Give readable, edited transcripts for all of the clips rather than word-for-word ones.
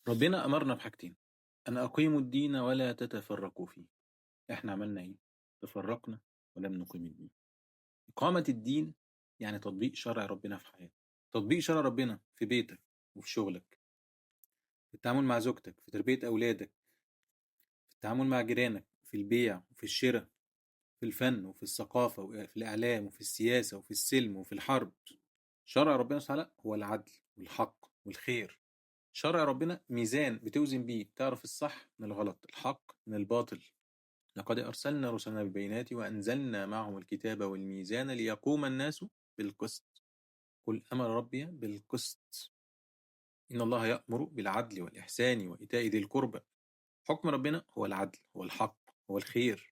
ربنا أمرنا بحاجتين: أن أقيموا الدين ولا تتفرقوا فيه. إحنا عملنا إيه؟ تفرقنا ولم نقيم الدين. إقامة الدين يعني تطبيق شرع ربنا في حياتك، تطبيق شرع ربنا في بيتك وفي شغلك، في التعامل مع زوجتك، في تربية أولادك، في التعامل مع جيرانك، في البيع وفي الشراء، في الفن وفي الثقافة وفي الإعلام وفي السياسة وفي السلم وفي الحرب. شرع ربنا سبحانه وتعالى هو العدل والحق والخير. شرع ربنا ميزان بتوزن بيه، تعرف الصح من الغلط، الحق من الباطل. لقد أرسلنا رسلنا بالبينات وأنزلنا معهم الكتاب والميزان ليقوم الناس بالقسط. قل أمر ربي بالقسط، إن الله يأمر بالعدل والإحسان وإيتاء ذي القربى. حكم ربنا هو العدل، هو الحق، هو الخير.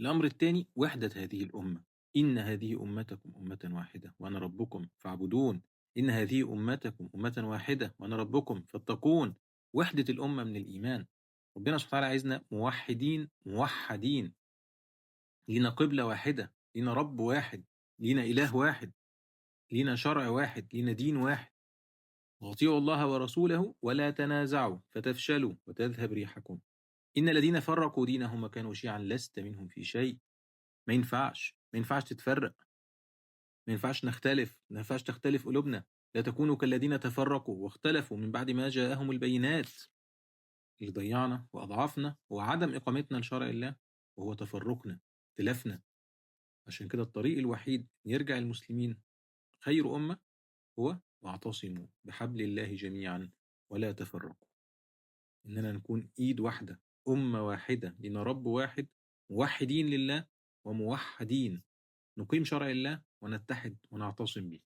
الأمر الثاني وحدة هذه الأمة. إن هذه أمتكم أمة واحدة وأنا ربكم فاعبدون. إن هذه أمتكم أمة واحدة وأنا ربكم فاتقون. وحدة الأمة من الإيمان. ربنا سبحانه وتعالى عايزنا موحدين موحدين، لينا قبلة واحدة، لينا رب واحد، لينا إله واحد، لينا شرع واحد، لينا دين واحد. واطيعوا الله ورسوله ولا تنازعوا فتفشلوا وتذهب ريحكم. إن الذين فرقوا دينهم وكانوا شيعا لست منهم في شيء. ما ينفعش تتفرق، ما ينفعش نختلف، ما ينفعش تختلف قلوبنا. لا تكونوا كالذين تفرقوا واختلفوا من بعد ما جاءهم البينات. اللي ضيعنا وأضعفنا هو عدم إقامتنا لشرع الله، وهو تفرقنا، اختلافنا. عشان كده الطريق الوحيد يرجع المسلمين خير أمة هو واعتصموا بحبل الله جميعا ولا تفرقوا. إننا نكون إيد واحدة، أمة واحدة، لنا رب واحد، موحدين لله وموحدين، نقيم شرع الله ونتحد ونعتصم به.